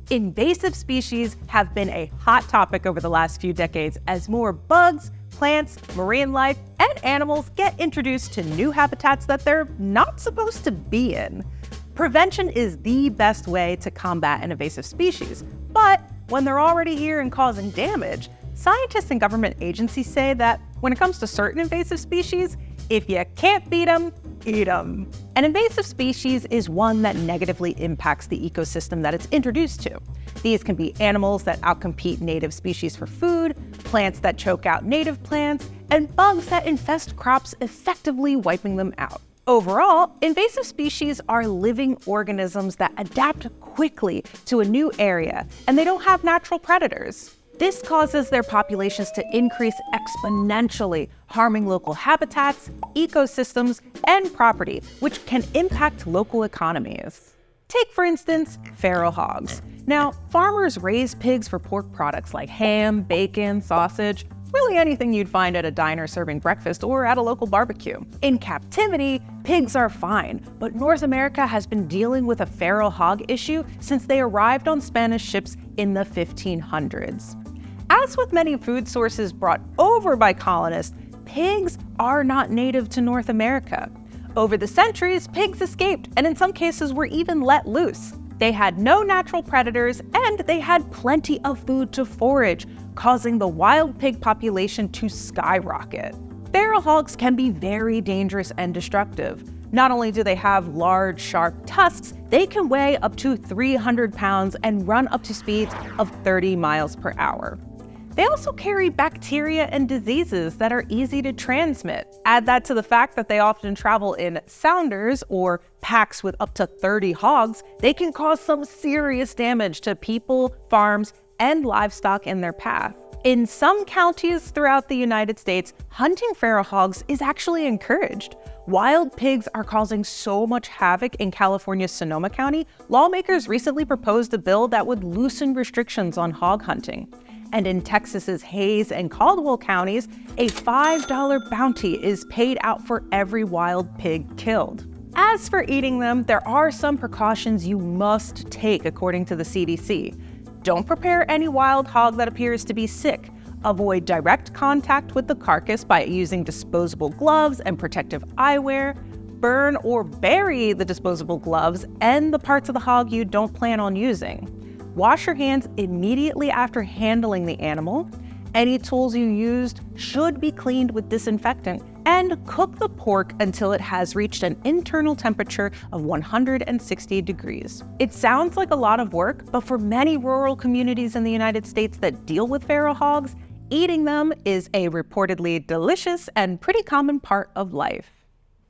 Invasive species have been a hot topic over the last few decades as more bugs, plants, marine life, and animals get introduced to new habitats that they're not supposed to be in. Prevention is the best way to combat an invasive species, but when they're already here and causing damage, scientists and government agencies say that when it comes to certain invasive species, if you can't beat them, eat them. An invasive species is one that negatively impacts the ecosystem that it's introduced to. These can be animals that outcompete native species for food, plants that choke out native plants, and bugs that infest crops, effectively wiping them out. Overall, invasive species are living organisms that adapt quickly to a new area, and they don't have natural predators. This causes their populations to increase exponentially, harming local habitats, ecosystems, and property, which can impact local economies. Take, for instance, feral hogs. Now, farmers raise pigs for pork products like ham, bacon, sausage, really anything you'd find at a diner serving breakfast or at a local barbecue. In captivity, pigs are fine, but North America has been dealing with a feral hog issue since they arrived on Spanish ships in the 1500s. As with many food sources brought over by colonists, pigs are not native to North America. Over the centuries, pigs escaped and in some cases were even let loose. They had no natural predators and they had plenty of food to forage, causing the wild pig population to skyrocket. Feral hogs can be very dangerous and destructive. Not only do they have large, sharp tusks, they can weigh up to 300 pounds and run up to speeds of 30 miles per hour. They also carry bacteria and diseases that are easy to transmit. Add that to the fact that they often travel in sounders or packs with up to 30 hogs, they can cause some serious damage to people, farms, and livestock in their path. In some counties throughout the United States, hunting feral hogs is actually encouraged. Wild pigs are causing so much havoc in California's Sonoma County, lawmakers recently proposed a bill that would loosen restrictions on hog hunting. And in Texas's Hays and Caldwell counties, a $5 bounty is paid out for every wild pig killed. As for eating them, there are some precautions you must take according to the CDC. Don't prepare any wild hog that appears to be sick. Avoid direct contact with the carcass by using disposable gloves and protective eyewear. Burn or bury the disposable gloves and the parts of the hog you don't plan on using. Wash your hands immediately after handling the animal. Any tools you used should be cleaned with disinfectant, and cook the pork until it has reached an internal temperature of 160 degrees. It sounds like a lot of work, but for many rural communities in the United States that deal with feral hogs, eating them is a reportedly delicious and pretty common part of life.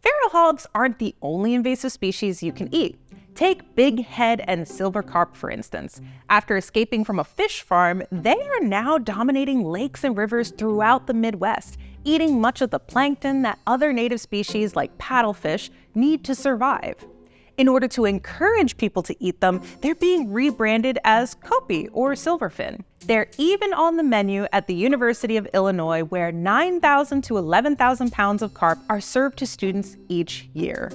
Feral hogs aren't the only invasive species you can eat. Take bighead and silver carp, for instance. After escaping from a fish farm, they are now dominating lakes and rivers throughout the Midwest, eating much of the plankton that other native species like paddlefish need to survive. In order to encourage people to eat them, they're being rebranded as Kopi or silverfin. They're even on the menu at the University of Illinois, where 9,000 to 11,000 pounds of carp are served to students each year.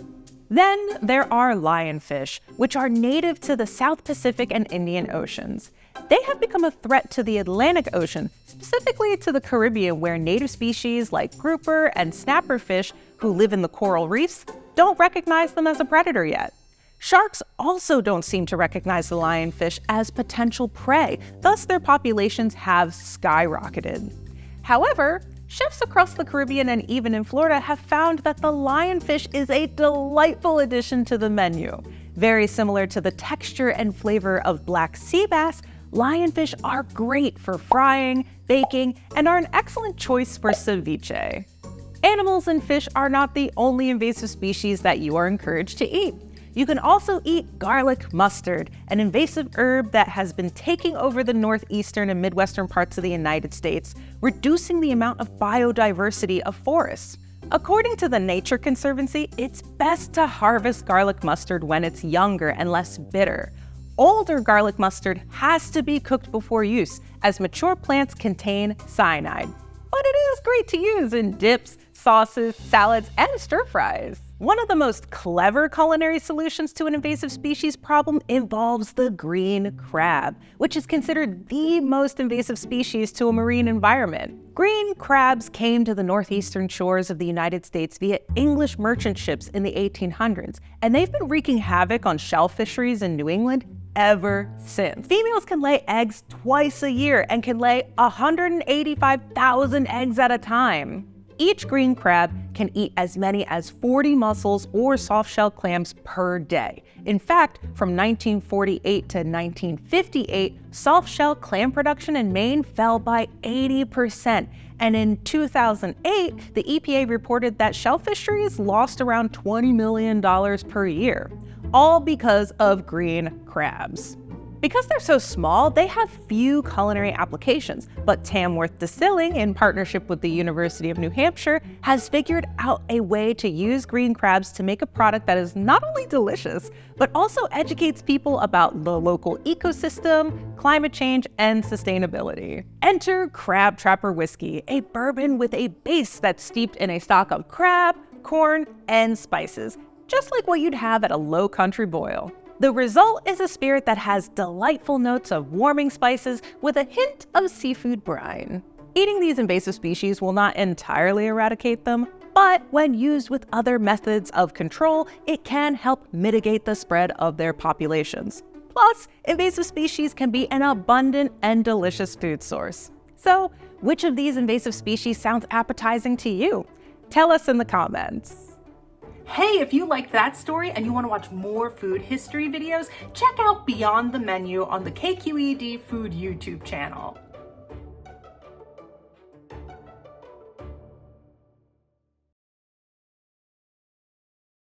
Then there are lionfish, which are native to the South Pacific and Indian Oceans. They have become a threat to the Atlantic Ocean, specifically to the Caribbean, where native species like grouper and snapperfish who live in the coral reefs don't recognize them as a predator yet. Sharks also don't seem to recognize the lionfish as potential prey, thus their populations have skyrocketed. However, chefs across the Caribbean and even in Florida have found that the lionfish is a delightful addition to the menu. Very similar to the texture and flavor of black sea bass, lionfish are great for frying, baking, and are an excellent choice for ceviche. Animals and fish are not the only invasive species that you are encouraged to eat. You can also eat garlic mustard, an invasive herb that has been taking over the northeastern and midwestern parts of the United States, reducing the amount of biodiversity of forests. According to the Nature Conservancy, it's best to harvest garlic mustard when it's younger and less bitter. Older garlic mustard has to be cooked before use, as mature plants contain cyanide. But it is great to use in dips, sauces, salads, and stir fries. One of the most clever culinary solutions to an invasive species problem involves the green crab, which is considered the most invasive species to a marine environment. Green crabs came to the northeastern shores of the United States via English merchant ships in the 1800s, and they've been wreaking havoc on shell fisheries in New England ever since. Females can lay eggs twice a year and can lay 185,000 eggs at a time. Each green crab can eat as many as 40 mussels or soft-shell clams per day. In fact, from 1948 to 1958, soft-shell clam production in Maine fell by 80%. And in 2008, the EPA reported that shell fisheries lost around $20 million per year, all because of green crabs. Because they're so small, they have few culinary applications, but Tamworth Distilling, in partnership with the University of New Hampshire, has figured out a way to use green crabs to make a product that is not only delicious, but also educates people about the local ecosystem, climate change, and sustainability. Enter Crab Trapper Whiskey, a bourbon with a base that's steeped in a stock of crab, corn, and spices, just like what you'd have at a low country boil. The result is a spirit that has delightful notes of warming spices with a hint of seafood brine. Eating these invasive species will not entirely eradicate them, but when used with other methods of control, it can help mitigate the spread of their populations. Plus, invasive species can be an abundant and delicious food source. So, which of these invasive species sounds appetizing to you? Tell us in the comments. Hey, if you liked that story and you want to watch more food history videos, check out Beyond the Menu on the KQED Food YouTube channel.